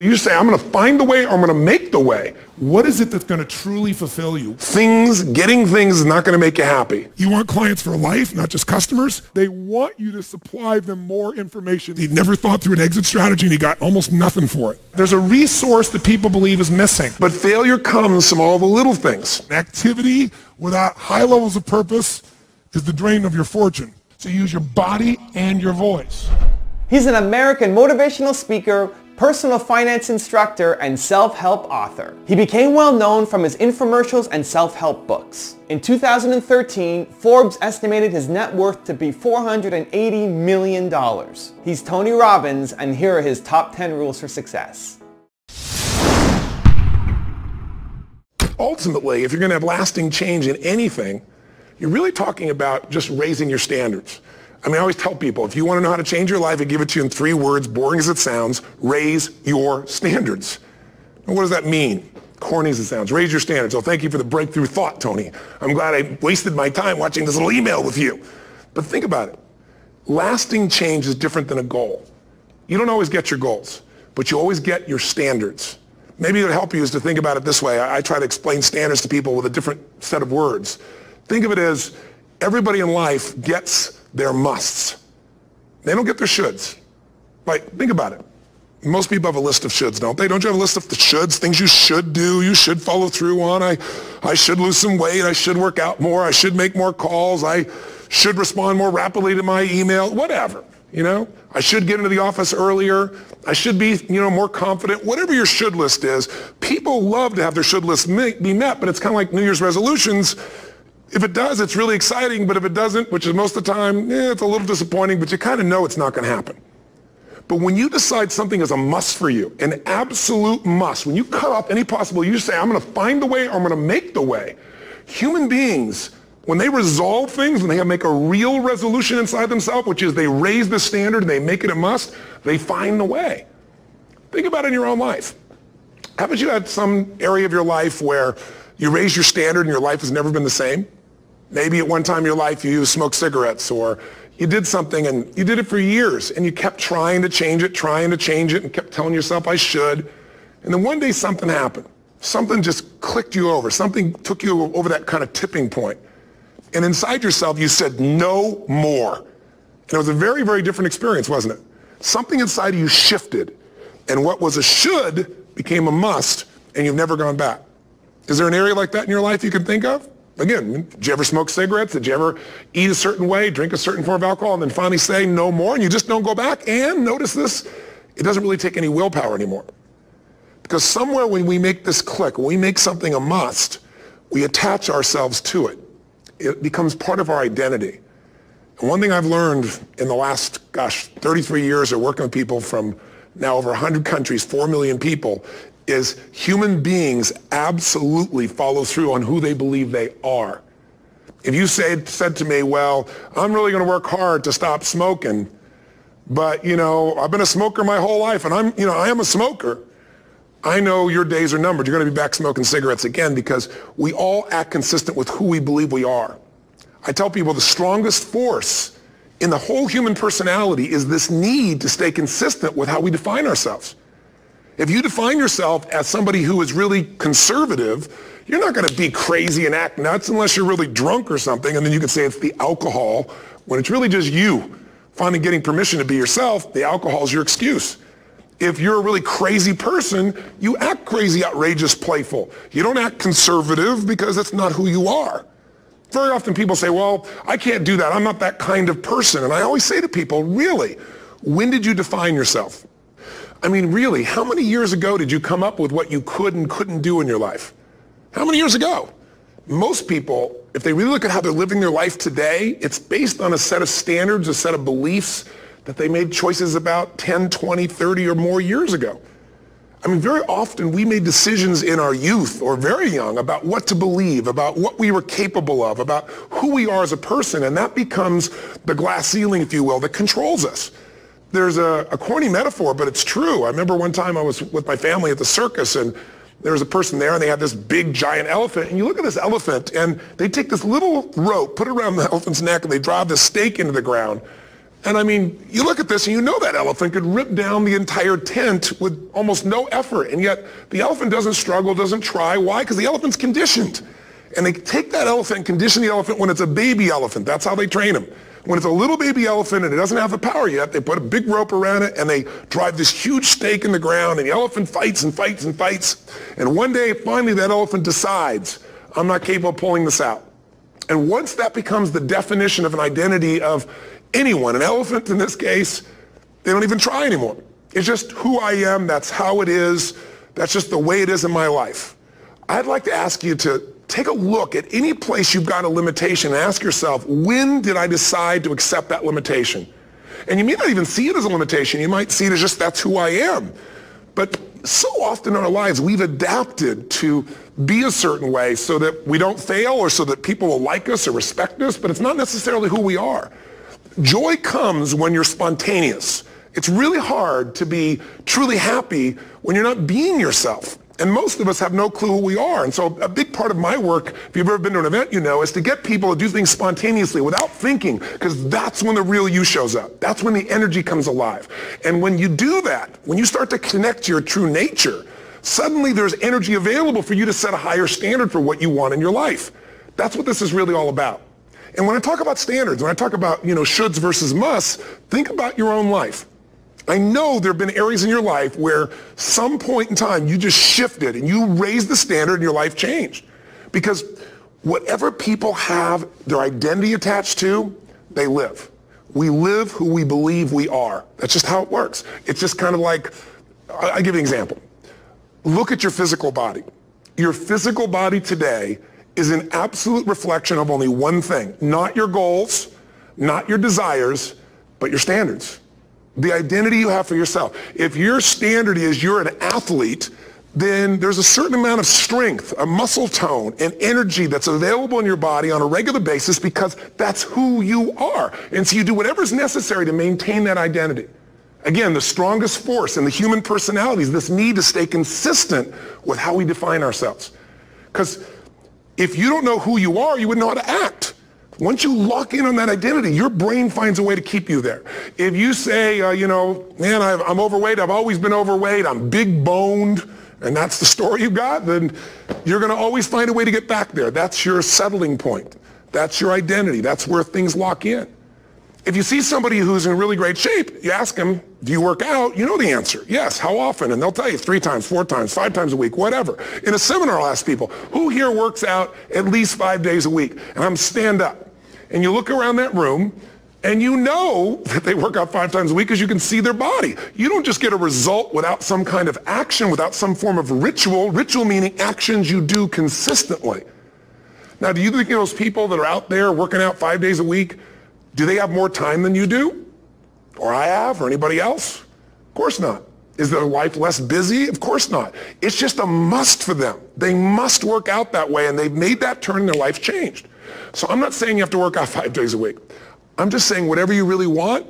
You say, I'm going to find the way or I'm going to make the way. What is it that's going to truly fulfill you? Getting things is not going to make you happy. You want clients for life, not just customers. They want you to supply them more information. He never thought through an exit strategy and he got almost nothing for it. There's a resource that people believe is missing. But failure comes from all the little things. Activity without high levels of purpose is the drain of your fortune. So use your body and your voice. He's an American motivational speaker, personal finance instructor, and self-help author. He became well known from his infomercials and self-help books. In 2013, Forbes estimated his net worth to be $480 million. He's Tony Robbins, and here are his top 10 rules for success. Ultimately, if you're going to have lasting change in anything, you're really talking about just raising your standards. I mean, I always tell people, if you want to know how to change your life, I give it to you in 3 words, boring as it sounds: raise your standards. And what does that mean? Corny as it sounds. Raise your standards. Oh, thank you for the breakthrough thought, Tony. I'm glad I wasted my time watching this little email with you. But think about it. Lasting change is different than a goal. You don't always get your goals, but you always get your standards. Maybe it would help you is to think about it this way. I try to explain standards to people with a different set of words. Think of it as everybody in life gets their musts. They don't get their shoulds. Like, think about it. Most people have a list of shoulds, don't they? Don't you have a list of the shoulds, things you should do, you should follow through on? I should lose some weight, I should work out more, I should make more calls, I should respond more rapidly to my email, whatever, you know? I should get into the office earlier, I should be, more confident. Whatever your should list is, people love to have their should list be met, but it's kind of like New Year's resolutions. If it does, it's really exciting, but if it doesn't, which is most of the time, it's a little disappointing, but you kind of know it's not going to happen. But when you decide something is a must for you, an absolute must, when you cut off any possible, you say, I'm going to find the way or I'm going to make the way. Human beings, when they resolve things, when they make a real resolution inside themselves, which is they raise the standard and they make it a must, they find the way. Think about it in your own life. Haven't you had some area of your life where you raise your standard and your life has never been the same? Maybe at one time in your life you smoked cigarettes, or you did something and you did it for years and you kept trying to change it and kept telling yourself I should. And then one day something happened. Something just clicked you over. Something took you over that kind of tipping point. And inside yourself you said no more. And it was a very, very different experience, wasn't it? Something inside of you shifted. And what was a should became a must, and you've never gone back. Is there an area like that in your life you can think of? Again, did you ever smoke cigarettes? Did you ever eat a certain way, drink a certain form of alcohol, and then finally say no more, and you just don't go back? And notice this, it doesn't really take any willpower anymore. Because somewhere when we make this click, when we make something a must, we attach ourselves to it. It becomes part of our identity. And one thing I've learned in the last, 33 years of working with people from now over 100 countries, 4 million people, is human beings absolutely follow through on who they believe they are. If you said to me, well, I'm really going to work hard to stop smoking, but, I've been a smoker my whole life, and I am a smoker, I know your days are numbered. You're going to be back smoking cigarettes again, because we all act consistent with who we believe we are. I tell people the strongest force in the whole human personality is this need to stay consistent with how we define ourselves. If you define yourself as somebody who is really conservative, you're not going to be crazy and act nuts unless you're really drunk or something, and then you can say it's the alcohol, when it's really just you finally getting permission to be yourself. The alcohol is your excuse. If you're a really crazy person, you act crazy, outrageous, playful. You don't act conservative because that's not who you are. Very often people say, well, I can't do that. I'm not that kind of person. And I always say to people, really, when did you define yourself? I mean, really, how many years ago did you come up with what you could and couldn't do in your life? How many years ago? Most people, if they really look at how they're living their life today, it's based on a set of standards, a set of beliefs that they made choices about 10, 20, 30 or more years ago. I mean, very often we made decisions in our youth or very young about what to believe, about what we were capable of, about who we are as a person, and that becomes the glass ceiling, if you will, that controls us. There's a corny metaphor, but it's true. I remember one time I was with my family at the circus, and there was a person there, and they had this big, giant elephant. And you look at this elephant, and they take this little rope, put it around the elephant's neck, and they drive this stake into the ground. And I mean, you look at this and you know that elephant could rip down the entire tent with almost no effort. And yet the elephant doesn't struggle, doesn't try. Why? Because the elephant's conditioned. And they take that elephant and condition the elephant when it's a baby elephant. That's how they train him. When it's a little baby elephant and it doesn't have the power yet, they put a big rope around it and they drive this huge stake in the ground, and the elephant fights and fights and fights. And one day, finally, that elephant decides, I'm not capable of pulling this out. And once that becomes the definition of an identity of anyone, an elephant in this case, they don't even try anymore. It's just who I am, that's how it is, that's just the way it is in my life. I'd like to ask you to take a look at any place you've got a limitation and ask yourself, when did I decide to accept that limitation? And you may not even see it as a limitation. You might see it as just that's who I am. But so often in our lives, we've adapted to be a certain way so that we don't fail or so that people will like us or respect us, but it's not necessarily who we are. Joy comes when you're spontaneous. It's really hard to be truly happy when you're not being yourself. And most of us have no clue who we are. And so a big part of my work, if you've ever been to an event, you know, is to get people to do things spontaneously without thinking, because that's when the real you shows up. That's when the energy comes alive. And when you do that, when you start to connect to your true nature, suddenly there's energy available for you to set a higher standard for what you want in your life. That's what this is really all about. And when I talk about standards, when I talk about, shoulds versus musts, think about your own life. I know there have been areas in your life where some point in time you just shifted and you raised the standard and your life changed. Because whatever people have their identity attached to, they live. We live who we believe we are. That's just how it works. It's just kind of like, I'll give you an example. Look at your physical body. Your physical body today is an absolute reflection of only one thing. Not your goals, not your desires, but your standards. The identity you have for yourself. If your standard is you're an athlete, then there's a certain amount of strength, a muscle tone, and energy that's available in your body on a regular basis because that's who you are. And so you do whatever's necessary to maintain that identity. Again, the strongest force in the human personality is this need to stay consistent with how we define ourselves. Because if you don't know who you are, you wouldn't know how to act. Once you lock in on that identity, your brain finds a way to keep you there. If you say, man, I'm overweight, I've always been overweight, I'm big boned, and that's the story you got, then you're going to always find a way to get back there. That's your settling point. That's your identity. That's where things lock in. If you see somebody who's in really great shape, you ask them, do you work out? You know the answer. Yes. How often? And they'll tell you 3 times, 4 times, 5 times a week, whatever. In a seminar, I'll ask people, who here works out at least 5 days a week? And I'm stand up. And you look around that room, and you know that they work out 5 times a week because you can see their body. You don't just get a result without some kind of action, without some form of ritual. Ritual meaning actions you do consistently. Now, do you think those people that are out there working out 5 days a week, do they have more time than you do? Or I have, or anybody else? Of course not. Is their life less busy? Of course not. It's just a must for them. They must work out that way, and they've made that turn and their life changed. So I'm not saying you have to work out 5 days a week. I'm just saying whatever you really want,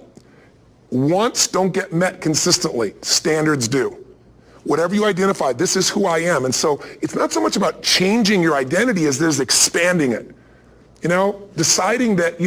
wants don't get met consistently. Standards do. Whatever you identify, this is who I am. And so it's not so much about changing your identity as there's expanding it. Deciding that,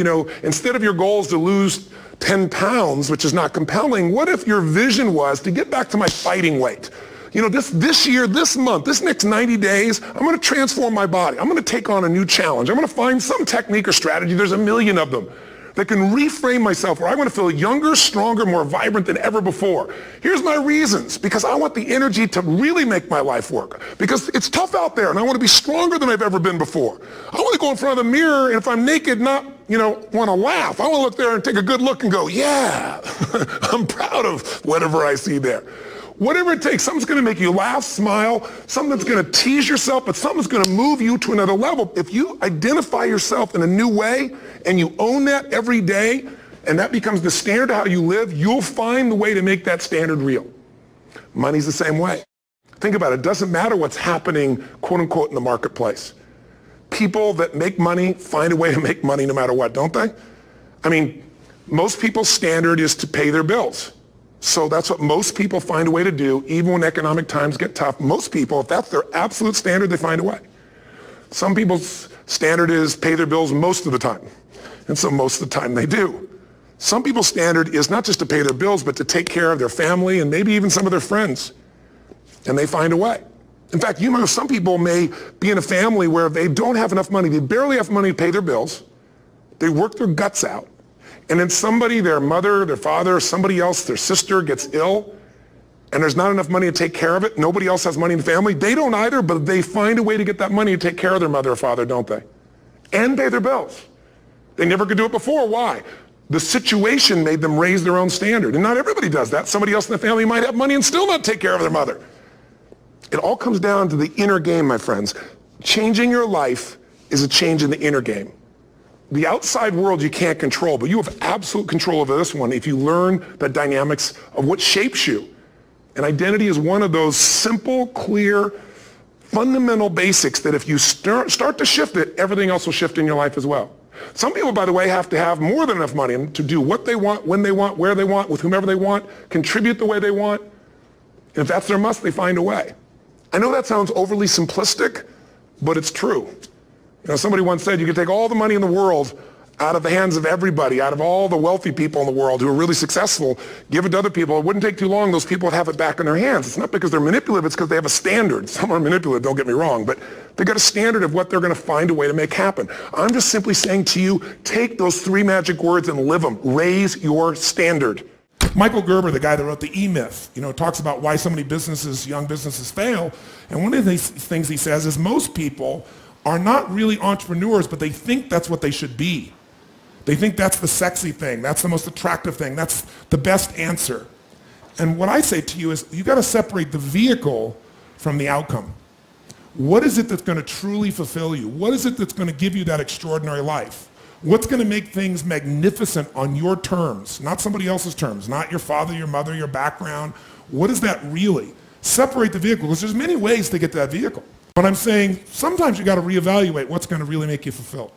instead of your goal is to lose 10 pounds, which is not compelling, what if your vision was to get back to my fighting weight? This year, this month, this next 90 days, I'm going to transform my body. I'm going to take on a new challenge. I'm going to find some technique or strategy, there's a million of them, that can reframe myself where I want to feel younger, stronger, more vibrant than ever before. Here's my reasons. Because I want the energy to really make my life work. Because it's tough out there, and I want to be stronger than I've ever been before. I want to go in front of the mirror, and if I'm naked, not, want to laugh. I want to look there and take a good look and go, yeah, I'm proud of whatever I see there. Whatever it takes, something's going to make you laugh, smile, something that's going to tease yourself, but something's going to move you to another level. If you identify yourself in a new way and you own that every day, and that becomes the standard of how you live, you'll find the way to make that standard real. Money's the same way. Think about it. It doesn't matter what's happening, quote unquote, in the marketplace. People that make money find a way to make money no matter what, don't they? I mean, most people's standard is to pay their bills. So that's what most people find a way to do, even when economic times get tough. Most people, if that's their absolute standard, they find a way. Some people's standard is pay their bills most of the time. And so most of the time they do. Some people's standard is not just to pay their bills, but to take care of their family and maybe even some of their friends. And they find a way. In fact, you know, some people may be in a family where they don't have enough money. They barely have money to pay their bills. They work their guts out. And then somebody, their mother, their father, somebody else, their sister gets ill, and there's not enough money to take care of it. Nobody else has money in the family. They don't either, but they find a way to get that money to take care of their mother or father, don't they? And pay their bills. They never could do it before. Why? The situation made them raise their own standard. And not everybody does that. Somebody else in the family might have money and still not take care of their mother. It all comes down to the inner game, my friends. Changing your life is a change in the inner game. The outside world you can't control, but you have absolute control over this one if you learn the dynamics of what shapes you. And identity is one of those simple, clear, fundamental basics that if you start to shift it, everything else will shift in your life as well. Some people, by the way, have to have more than enough money to do what they want, when they want, where they want, with whomever they want, contribute the way they want. And if that's their must, they find a way. I know that sounds overly simplistic, but it's true. You know, somebody once said you could take all the money in the world out of the hands of everybody, out of all the wealthy people in the world who are really successful, give it to other people. It wouldn't take too long. Those people would have it back in their hands. It's not because they're manipulative. It's because they have a standard. Some are manipulative, don't get me wrong, but they've got a standard of what they're going to find a way to make happen. I'm just simply saying to you, take those 3 magic words and live them. Raise your standard. Michael Gerber, the guy that wrote the E-Myth, talks about why so many businesses, young businesses fail. And one of the things he says is most people are not really entrepreneurs, but they think that's what they should be. They think that's the sexy thing. That's the most attractive thing. That's the best answer. And what I say to you is you got to separate the vehicle from the outcome. What is it that's going to truly fulfill you? What is it that's going to give you that extraordinary life? What's going to make things magnificent on your terms, not somebody else's terms, not your father, your mother, your background? What is that really? Separate the vehicle, because there's many ways to get to that vehicle. But I'm saying sometimes you got to reevaluate what's going to really make you fulfilled.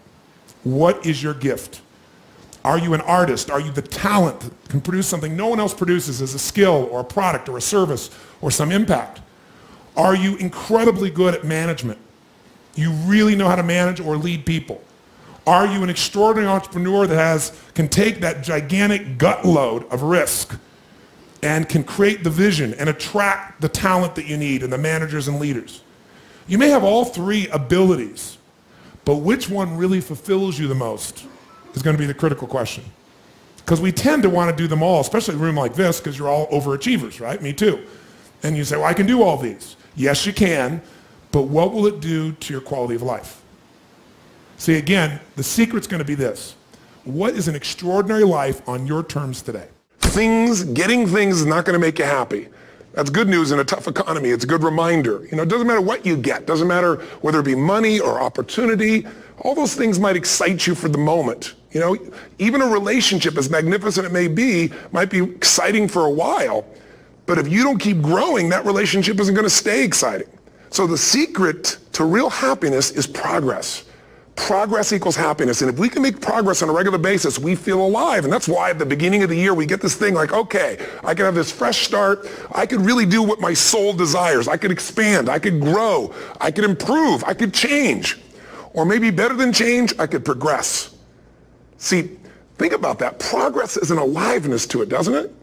What is your gift? Are you an artist? Are you the talent that can produce something no one else produces as a skill or a product or a service or some impact? Are you incredibly good at management? You really know how to manage or lead people? Are you an extraordinary entrepreneur that can take that gigantic gut load of risk and can create the vision and attract the talent that you need and the managers and leaders? You may have all 3 abilities, but which one really fulfills you the most is going to be the critical question. Because we tend to want to do them all, especially in a room like this, because you're all overachievers, right? Me too. And you say, well, I can do all these. Yes, you can, but what will it do to your quality of life? See, again, the secret's going to be this. What is an extraordinary life on your terms today? Getting things is not going to make you happy. That's good news in a tough economy. It's a good reminder. It doesn't matter what you get. It doesn't matter whether it be money or opportunity. All those things might excite you for the moment. Even a relationship, as magnificent it may be, might be exciting for a while. But if you don't keep growing, that relationship isn't going to stay exciting. So the secret to real happiness is progress. Progress equals happiness. And if we can make progress on a regular basis, we feel alive. And that's why at the beginning of the year, we get this thing like, okay, I can have this fresh start. I could really do what my soul desires. I could expand. I could grow. I could improve. I could change. Or maybe better than change, I could progress. See, think about that. Progress is an aliveness to it, doesn't it?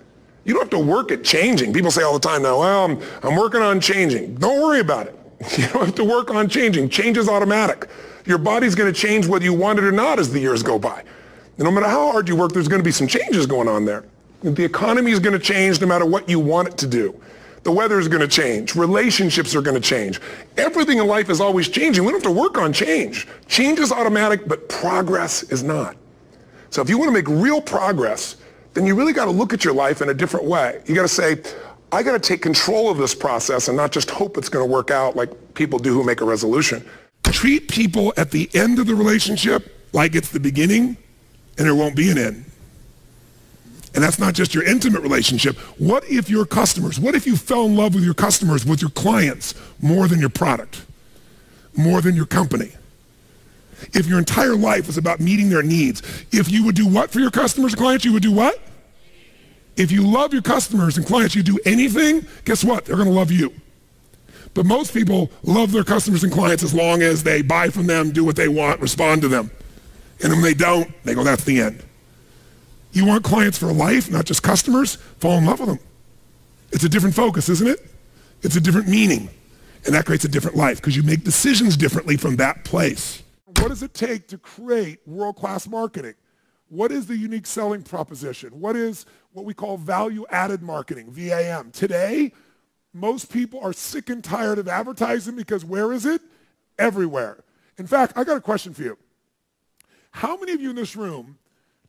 You don't have to work at changing. People say all the time now, well, I'm working on changing. Don't worry about it. You don't have to work on changing. Change is automatic. Your body's going to change whether you want it or not as the years go by. And no matter how hard you work, there's going to be some changes going on there. The economy is going to change no matter what you want it to do. The weather is going to change. Relationships are going to change. Everything in life is always changing. We don't have to work on change. Change is automatic, but progress is not. So if you want to make real progress, then you really got to look at your life in a different way. You got to say, I got to take control of this process and not just hope it's going to work out like people do who make a resolution. Treat people at the end of the relationship like it's the beginning and there won't be an end. And that's not just your intimate relationship. What if your customers, what if you fell in love with your customers, with your clients, more than your product, more than your company? If your entire life is about meeting their needs, if you would do what for your customers and clients, you would do what? If you love your customers and clients, you do anything, guess what? They're going to love you. But most people love their customers and clients as long as they buy from them, do what they want, respond to them. And when they don't, they go, that's the end. You want clients for life, not just customers? Fall in love with them. It's a different focus, isn't it? It's a different meaning. And that creates a different life because you make decisions differently from that place. What does it take to create world-class marketing? What is the unique selling proposition? What is what we call value-added marketing, VAM? Today, most people are sick and tired of advertising because where is it? Everywhere. In fact, I got a question for you. How many of you in this room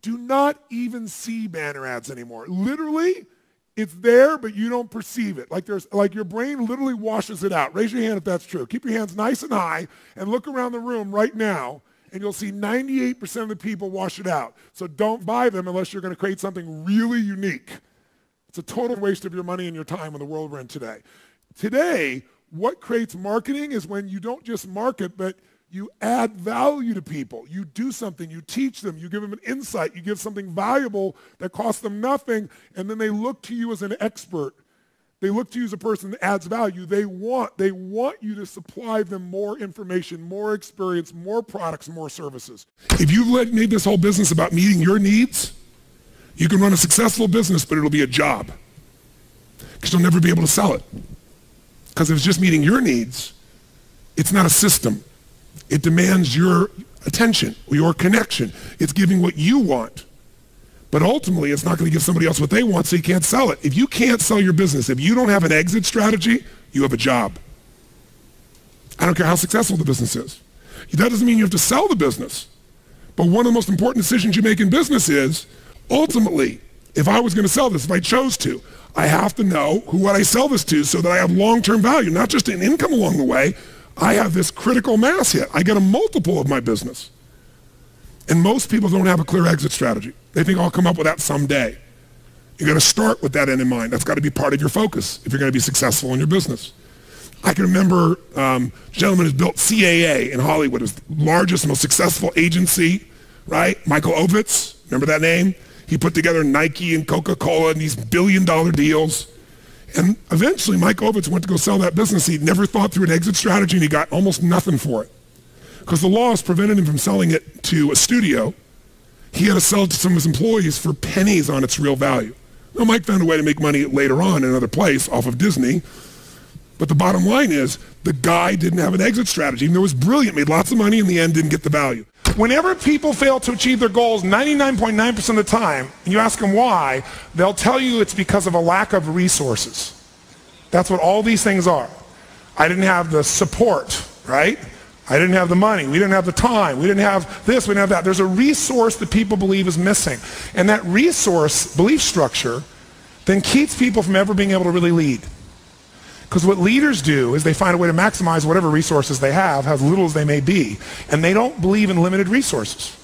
do not even see banner ads anymore? Literally, it's there, but you don't perceive it. Like your brain literally washes it out. Raise your hand if that's true. Keep your hands nice and high and look around the room right now, and you'll see 98% of the people wash it out. So don't buy them unless you're going to create something really unique. It's a total waste of your money and your time in the world we're in today. Today, what creates marketing is when you don't just market, but you add value to people. You do something, you teach them, you give them an insight, you give something valuable that costs them nothing, and then they look to you as an expert. They look to you as a person that adds value. They want you to supply them more information, more experience, more products, more services. If you've made this whole business about meeting your needs, you can run a successful business, but it'll be a job because you'll never be able to sell it. Because if it's just meeting your needs, it's not a system. It demands your attention, your connection. It's giving what you want. But ultimately, it's not going to give somebody else what they want, so you can't sell it. If you can't sell your business, if you don't have an exit strategy, you have a job. I don't care how successful the business is. That doesn't mean you have to sell the business. But one of the most important decisions you make in business is, ultimately, if I was going to sell this, if I chose to, I have to know what I sell this to so that I have long-term value, not just an income along the way. I have this critical mass hit. I get a multiple of my business. And most people don't have a clear exit strategy. They think I'll come up with that someday. You got to start with that end in mind. That's got to be part of your focus if you're going to be successful in your business. I can remember a gentleman who's built CAA in Hollywood, his largest, most successful agency, right? Michael Ovitz, remember that name? He put together Nike and Coca-Cola and these billion-dollar deals. And eventually, Mike Ovitz went to go sell that business. He'd never thought through an exit strategy, and he got almost nothing for it. Because the laws prevented him from selling it to a studio. He had to sell it to some of his employees for pennies on its real value. Now, Mike found a way to make money later on in another place off of Disney. But the bottom line is, the guy didn't have an exit strategy. Even though it was brilliant, made lots of money, in the end didn't get the value. Whenever people fail to achieve their goals 99.9% of the time, and you ask them why, they'll tell you it's because of a lack of resources. That's what all these things are. I didn't have the support, right? I didn't have the money. We didn't have the time. We didn't have this. We didn't have that. There's a resource that people believe is missing. And that resource belief structure then keeps people from ever being able to really lead. Because what leaders do is they find a way to maximize whatever resources they have, as little as they may be, and they don't believe in limited resources.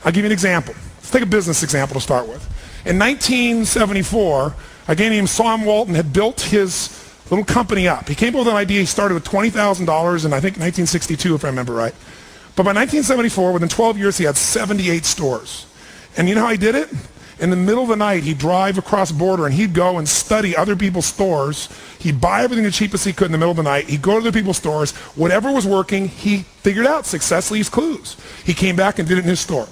I'll give you an example. Let's take a business example to start with. In 1974, a guy named Sam Walton had built his little company up. He came up with an idea. He started with $20,000 in, I think, 1962, if I remember right. But by 1974, within 12 years, he had 78 stores. And you know how he did it? In the middle of the night, he'd drive across the border and he'd go and study other people's stores. He'd buy everything the cheapest he could in the middle of the night. He'd go to other people's stores. Whatever was working, he figured out success leaves clues. He came back and did it in his store.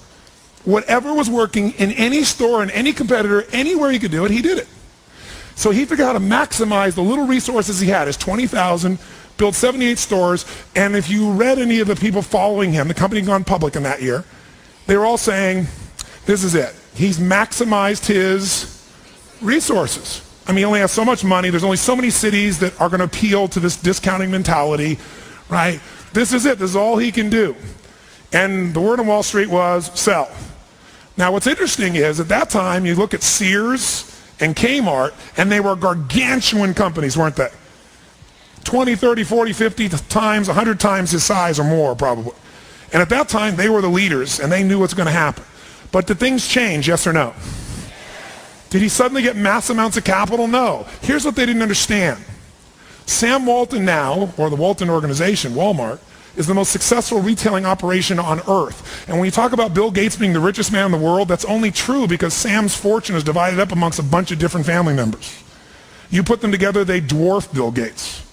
Whatever was working in any store, in any competitor, anywhere he could do it, he did it. So he figured out how to maximize the little resources he had, his 20,000, built 78 stores, and if you read any of the people following him, the company had gone public in that year, they were all saying, this is it. He's maximized his resources. I mean, he only has so much money. There's only so many cities that are going to appeal to this discounting mentality, right? This is it. This is all he can do. And the word on Wall Street was sell. Now, what's interesting is at that time, you look at Sears and Kmart, and they were gargantuan companies, weren't they? 20, 30, 40, 50 times, 100 times his size or more, probably. And at that time, they were the leaders, and they knew what's going to happen. But did things change, yes or no? Did he suddenly get mass amounts of capital? No. Here's what they didn't understand. Sam Walton now, or the Walton organization, Walmart, is the most successful retailing operation on earth. And when you talk about Bill Gates being the richest man in the world, that's only true because Sam's fortune is divided up amongst a bunch of different family members. You put them together, they dwarf Bill Gates.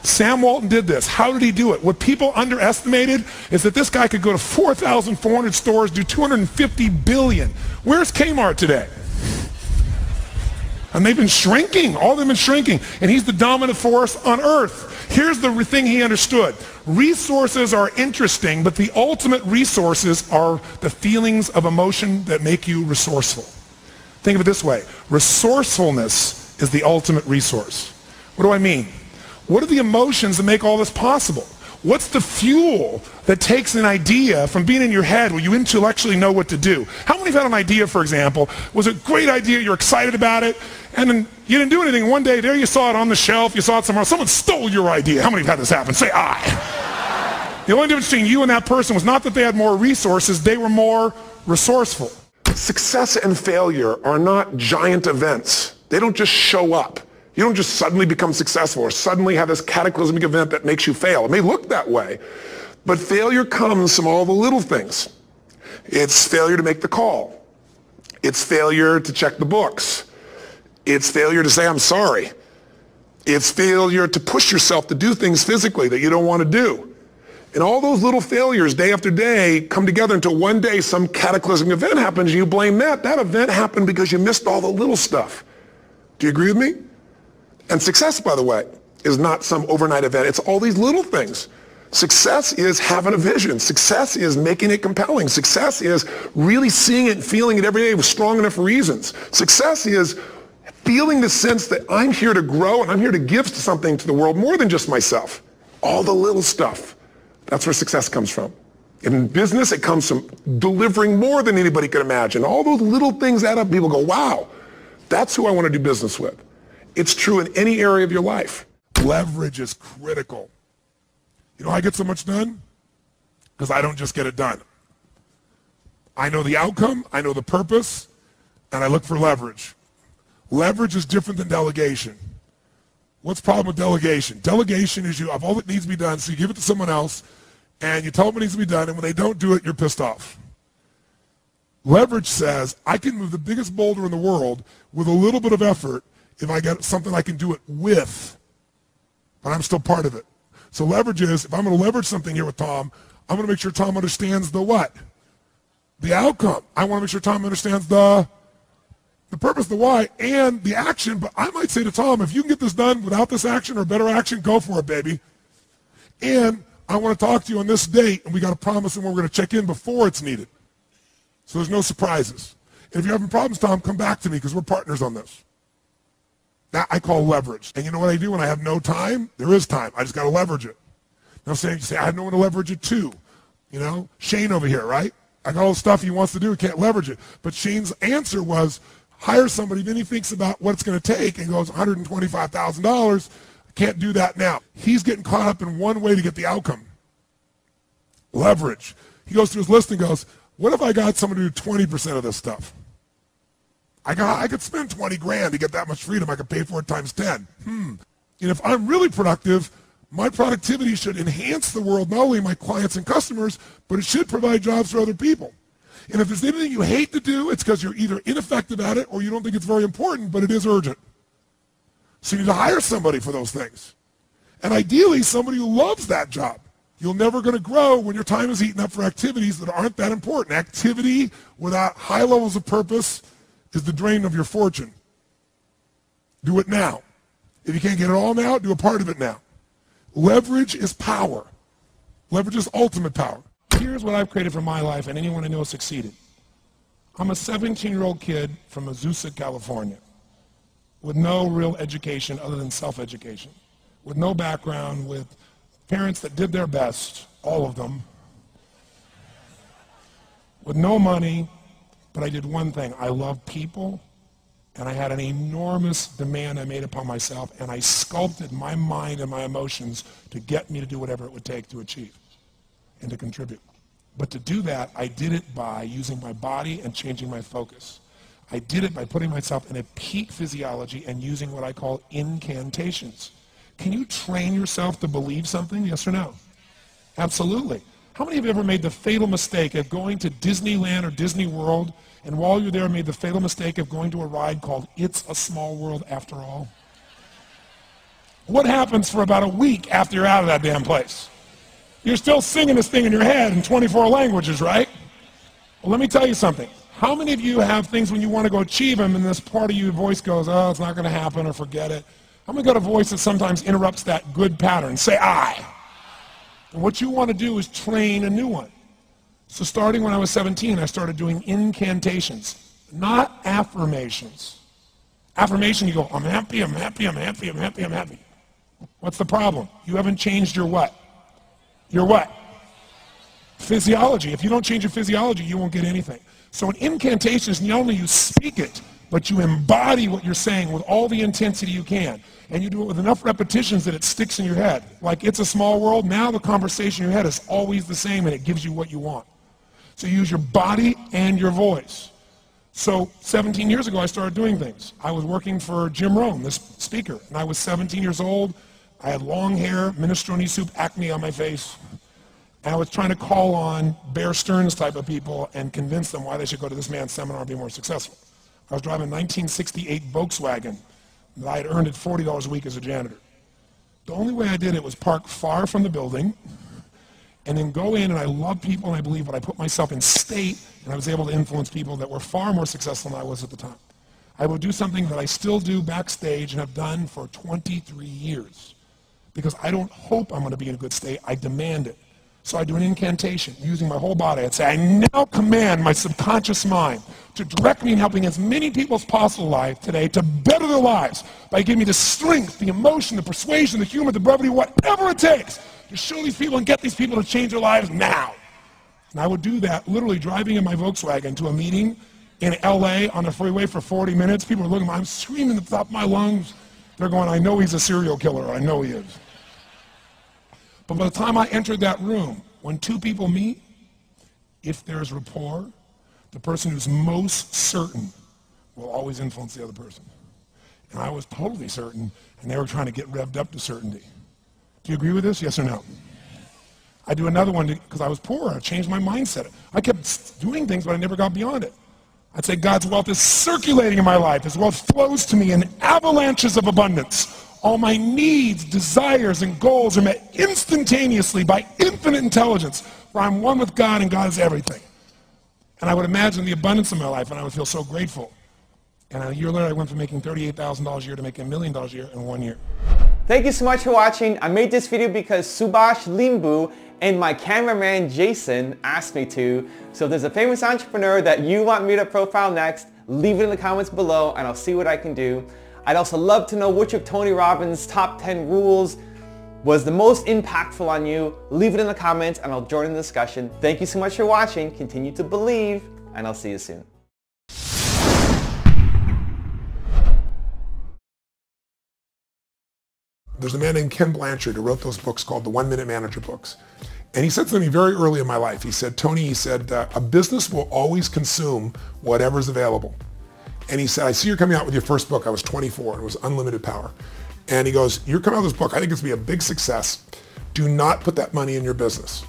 Sam Walton did this. How did he do it? What people underestimated is that this guy could go to 4,400 stores, do 250 billion. Where's Kmart today? And they've been shrinking. All of them have been shrinking. And he's the dominant force on earth. Here's the thing he understood. Resources are interesting, but the ultimate resources are the feelings of emotion that make you resourceful. Think of it this way. Resourcefulness is the ultimate resource. What do I mean? What are the emotions that make all this possible? What's the fuel that takes an idea from being in your head where you intellectually know what to do? How many have had an idea, for example, was a great idea, you're excited about it, and then you didn't do anything. One day, there you saw it on the shelf, you saw it somewhere else, someone stole your idea. How many have had this happen? Say, I. The only difference between you and that person was not that they had more resources, they were more resourceful. Success and failure are not giant events. They don't just show up. You don't just suddenly become successful or suddenly have this cataclysmic event that makes you fail. It may look that way, but failure comes from all the little things. It's failure to make the call. It's failure to check the books. It's failure to say, I'm sorry. It's failure to push yourself to do things physically that you don't want to do. And all those little failures day after day come together until one day some cataclysmic event happens and you blame that. That event happened because you missed all the little stuff. Do you agree with me? And success, by the way, is not some overnight event. It's all these little things. Success is having a vision. Success is making it compelling. Success is really seeing it and feeling it every day with strong enough reasons. Success is feeling the sense that I'm here to grow and I'm here to give something to the world more than just myself. All the little stuff. That's where success comes from. In business, it comes from delivering more than anybody could imagine. All those little things add up. People go, wow, that's who I want to do business with. It's true in any area of your life. Leverage is critical. You know how I get so much done? Because I don't just get it done. I know the outcome, I know the purpose, and I look for leverage. Leverage is different than delegation. What's the problem with delegation? Delegation is you have all that needs to be done, so you give it to someone else, and you tell them what needs to be done, and when they don't do it, you're pissed off. Leverage says, I can move the biggest boulder in the world with a little bit of effort if I get something I can do it with, but I'm still part of it. So leverage is, if I'm going to leverage something here with Tom, I'm going to make sure Tom understands the what? The outcome. I want to make sure Tom understands the purpose, the why, and the action. But I might say to Tom, if you can get this done without this action or better action, go for it, baby. And I want to talk to you on this date, and we got to promise and we're going to check in before it's needed. So there's no surprises. And if you're having problems, Tom, come back to me because we're partners on this. That I call leverage. And you know what I do when I have no time? There is time. I just got to leverage it. Now, you say, I have no one to leverage it to. You know, Shane over here, right? I got all the stuff he wants to do. He can't leverage it. But Shane's answer was, hire somebody. Then he thinks about what it's going to take and goes, $125,000. I can't do that now. He's getting caught up in one way to get the outcome. Leverage. He goes through his list and goes, what if I got someone to do 20% of this stuff? I could spend 20 grand to get that much freedom. I could pay for it times 10. And if I'm really productive, my productivity should enhance the world, not only my clients and customers, but it should provide jobs for other people. And if there's anything you hate to do, it's because you're either ineffective at it or you don't think it's very important, but it is urgent. So you need to hire somebody for those things. And ideally, somebody who loves that job. You're never going to grow when your time is eaten up for activities that aren't that important. Activity without high levels of purpose is the drain of your fortune. Do it now. If you can't get it all now, do a part of it now. Leverage is power. Leverage is ultimate power. Here's what I've created for my life and anyone I know has succeeded. I'm a 17-year-old kid from Azusa, California, with no real education other than self-education, with no background, with parents that did their best, all of them, with no money. But I did one thing. I love people, and I had an enormous demand I made upon myself, and I sculpted my mind and my emotions to get me to do whatever it would take to achieve and to contribute. But to do that, I did it by using my body and changing my focus. I did it by putting myself in a peak physiology and using what I call incantations. Can you train yourself to believe something? Yes or no? Absolutely. How many have ever made the fatal mistake of going to Disneyland or Disney World, and while you're there made the fatal mistake of going to a ride called It's a Small World After All? What happens for about a week after you're out of that damn place? You're still singing this thing in your head in 24 languages, right? Well, let me tell you something. How many of you have things when you want to go achieve them and this part of your voice goes, oh, it's not going to happen, or forget it? How many got a voice that sometimes interrupts that good pattern? Say I. And what you want to do is train a new one. So starting when I was 17, I started doing incantations, not affirmations. Affirmation, you go, I'm happy, I'm happy, I'm happy, I'm happy, I'm happy. What's the problem? You haven't changed your what? Your what? Physiology. If you don't change your physiology, you won't get anything. So an incantation is not only you speak it, but you embody what you're saying with all the intensity you can. And you do it with enough repetitions that it sticks in your head. Like It's a Small World, now the conversation in your head is always the same and it gives you what you want. So you use your body and your voice. So 17 years ago, I started doing things. I was working for Jim Rohn, this speaker, and I was 17 years old. I had long hair, minestrone soup, acne on my face. And I was trying to call on Bear Stearns type of people and convince them why they should go to this man's seminar and be more successful. I was driving a 1968 Volkswagen that I had earned at $40 a week as a janitor. The only way I did it was park far from the building and then go in, and I love people and I believe, but I put myself in state and I was able to influence people that were far more successful than I was at the time. I would do something that I still do backstage and have done for 23 years because I don't hope I'm going to be in a good state, I demand it. So I do an incantation using my whole body. I'd say, I now command my subconscious mind to direct me in helping as many people as possible alive today to better their lives by giving me the strength, the emotion, the persuasion, the humor, the brevity, whatever it takes to show these people and get these people to change their lives now. And I would do that literally driving in my Volkswagen to a meeting in LA on the freeway for 40 minutes. People are looking at me, I'm screaming at the top of my lungs. They're going, I know he's a serial killer, I know he is. But by the time I entered that room, when two people meet, if there's rapport, the person who's most certain will always influence the other person. And I was totally certain, and they were trying to get revved up to certainty. Do you agree with this, yes or no? I do another one because I was poor. I changed my mindset. I kept doing things, but I never got beyond it. I'd say God's wealth is circulating in my life. His wealth flows to me in avalanches of abundance. All my needs, desires, and goals are met instantaneously by infinite intelligence, for I'm one with God and God is everything. And I would imagine the abundance of my life, and I would feel so grateful. And a year later, I went from making $38,000 a year to making $1 million a year in 1 year. Thank you so much for watching. I made this video because Subhash Limbu and my cameraman Jason asked me to. So if there's a famous entrepreneur that you want me to profile next, leave it in the comments below and I'll see what I can do. I'd also love to know which of Tony Robbins' top 10 rules was the most impactful on you. Leave it in the comments and I'll join in the discussion. Thank you so much for watching. Continue to believe, and I'll see you soon. There's a man named Ken Blanchard who wrote those books called the 1 Minute Manager books. And he said to me very early in my life, he said, Tony, he said, a business will always consume whatever's available. And he said, I see you're coming out with your first book. I was 24, and it was Unlimited Power. And he goes, you're coming out with this book. I think it's going to be a big success. Do not put that money in your business.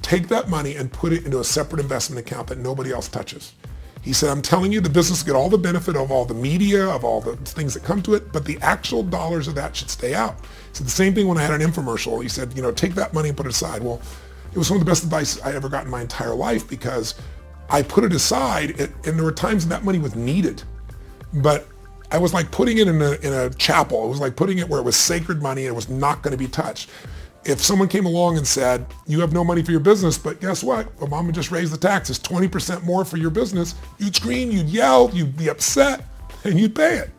Take that money and put it into a separate investment account that nobody else touches. He said, I'm telling you, the business will get all the benefit of all the media, of all the things that come to it, but the actual dollars of that should stay out. He said the same thing when I had an infomercial. He said, you know, take that money and put it aside. Well, it was some of the best advice I ever got in my entire life because I put it aside, and there were times when that money was needed. But I was like putting it in a chapel. It was like putting it where it was sacred money and it was not going to be touched. If someone came along and said, you have no money for your business, but guess what? Obama just raised the taxes 20% more for your business, you'd scream, you'd yell, you'd be upset, and you'd pay it.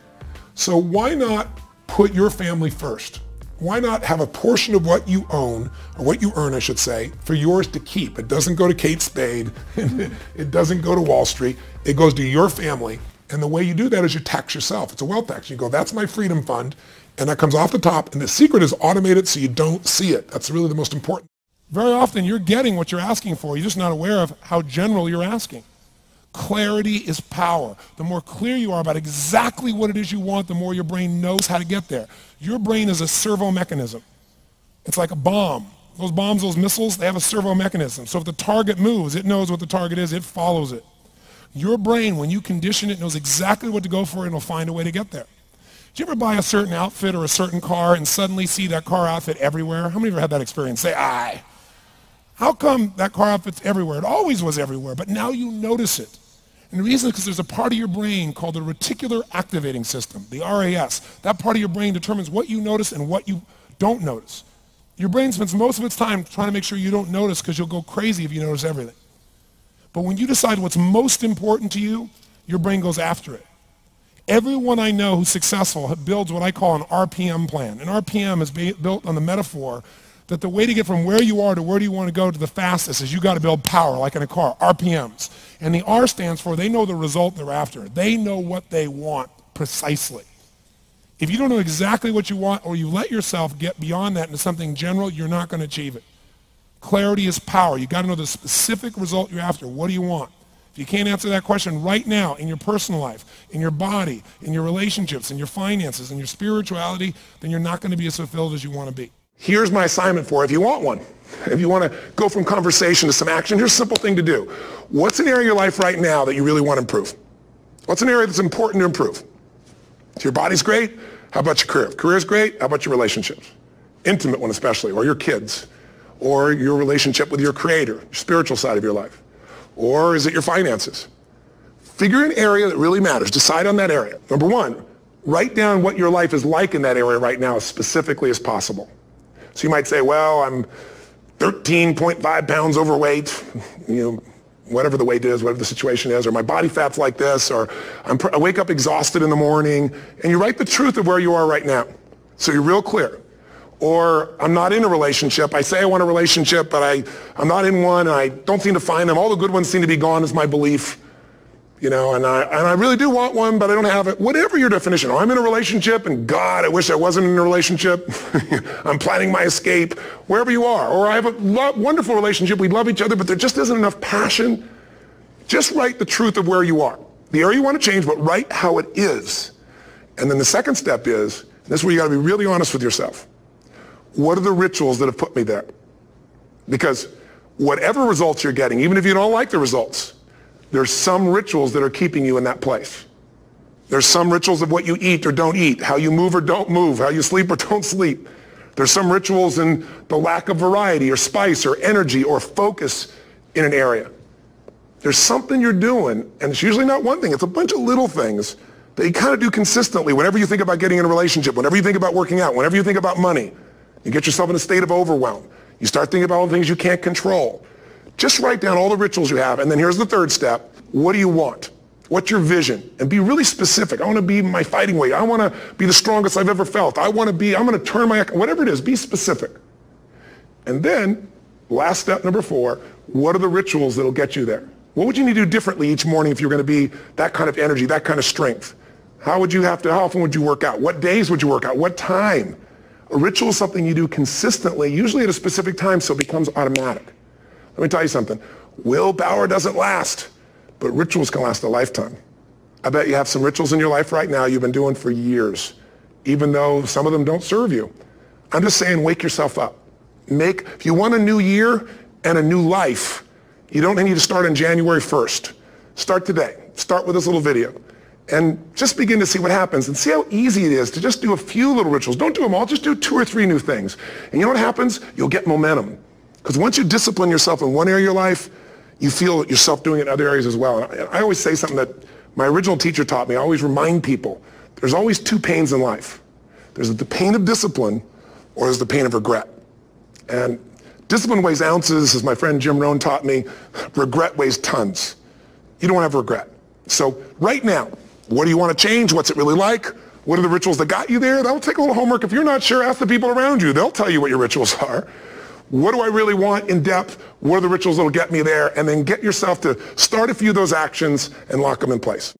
So why not put your family first? Why not have a portion of what you own, or what you earn, I should say, for yours to keep? It doesn't go to Kate Spade. It doesn't go to Wall Street. It goes to your family. And the way you do that is you tax yourself. It's a wealth tax. You go, that's my freedom fund. And that comes off the top. And the secret is automated so you don't see it. That's really the most important. Very often you're getting what you're asking for. You're just not aware of how general you're asking. Clarity is power. The more clear you are about exactly what it is you want, the more your brain knows how to get there. Your brain is a servo mechanism. It's like a bomb. Those bombs, those missiles, they have a servo mechanism. So if the target moves, it knows what the target is. It follows it. Your brain, when you condition it, knows exactly what to go for and it'll find a way to get there. Did you ever buy a certain outfit or a certain car and suddenly see that car outfit everywhere? How many of you ever had that experience? Say, aye. How come that car outfit's everywhere? It always was everywhere, but now you notice it. And the reason is because there's a part of your brain called the reticular activating system, the RAS. That part of your brain determines what you notice and what you don't notice. Your brain spends most of its time trying to make sure you don't notice because you'll go crazy if you notice everything. But when you decide what's most important to you, your brain goes after it. Everyone I know who's successful builds what I call an RPM plan. An RPM is built on the metaphor that the way to get from where you are to where do you want to go to the fastest is you got to build power, like in a car, RPMs. And the R stands for they know the result they're after. They know what they want precisely. If you don't know exactly what you want or you let yourself get beyond that into something general, you're not going to achieve it. Clarity is power. You got to know the specific result you're after. What do you want? If you can't answer that question right now in your personal life, in your body, in your relationships, in your finances, in your spirituality, then you're not going to be as fulfilled as you want to be. Here's my assignment for it if you want one. If you want to go from conversation to some action, here's a simple thing to do. What's an area of your life right now that you really want to improve? What's an area that's important to improve? If your body's great, how about your career? If career's great, how about your relationships? Intimate one especially, or your kids, or your relationship with your creator, your spiritual side of your life. Or is it your finances? Figure an area that really matters. Decide on that area. Number one, write down what your life is like in that area right now as specifically as possible. So you might say, well, I'm 13.5 pounds overweight, whatever the weight is, whatever the situation is, or my body fat's like this, or I wake up exhausted in the morning, and you write the truth of where you are right now. So you're real clear. Or I'm not in a relationship. I say I want a relationship, but I'm not in one, and I don't seem to find them. All the good ones seem to be gone is my belief. And I really do want one, but I don't have it. Whatever your definition. Or I'm in a relationship, and God, I wish I wasn't in a relationship. I'm planning my escape. Wherever you are. Or I have a wonderful relationship. We love each other, but there just isn't enough passion. Just write the truth of where you are. The area you want to change, but write how it is. And then the second step is, and this is where you got to be really honest with yourself. What are the rituals that have put me there? Because whatever results you're getting, even if you don't like the results, there's some rituals that are keeping you in that place. There's some rituals of what you eat or don't eat, how you move or don't move, how you sleep or don't sleep. There's some rituals in the lack of variety or spice or energy or focus in an area. There's something you're doing, and it's usually not one thing, it's a bunch of little things that you kind of do consistently whenever you think about getting in a relationship, whenever you think about working out, whenever you think about money. You get yourself in a state of overwhelm. You start thinking about all the things you can't control. Just write down all the rituals you have, and then here's the third step. What do you want? What's your vision? And be really specific. I want to be my fighting weight. I want to be the strongest I've ever felt. I'm going to turn whatever it is, be specific. And then, last step, number 4, what are the rituals that'll get you there? What would you need to do differently each morning if you're going to be that kind of energy, that kind of strength? How often would you work out? What days would you work out? What time? A ritual is something you do consistently, usually at a specific time, so it becomes automatic. Let me tell you something. Willpower doesn't last, but rituals can last a lifetime. I bet you have some rituals in your life right now you've been doing for years, even though some of them don't serve you. I'm just saying, wake yourself up. If you want a new year and a new life, you don't need to start on January 1st. Start today. Start with this little video. And just begin to see what happens and see how easy it is to just do a few little rituals. Don't do them all, just do 2 or 3 new things. And you know what happens? You'll get momentum. Because once you discipline yourself in one area of your life, you feel yourself doing it in other areas as well. And I always say something that my original teacher taught me. I always remind people, there's always 2 pains in life. There's the pain of discipline, or there's the pain of regret. And discipline weighs ounces, as my friend Jim Rohn taught me. Regret weighs tons. You don't want to have regret. So right now, what do you want to change? What's it really like? What are the rituals that got you there? That'll take a little homework. If you're not sure, ask the people around you. They'll tell you what your rituals are. What do I really want in depth? What are the rituals that'll get me there? And then get yourself to start a few of those actions and lock them in place.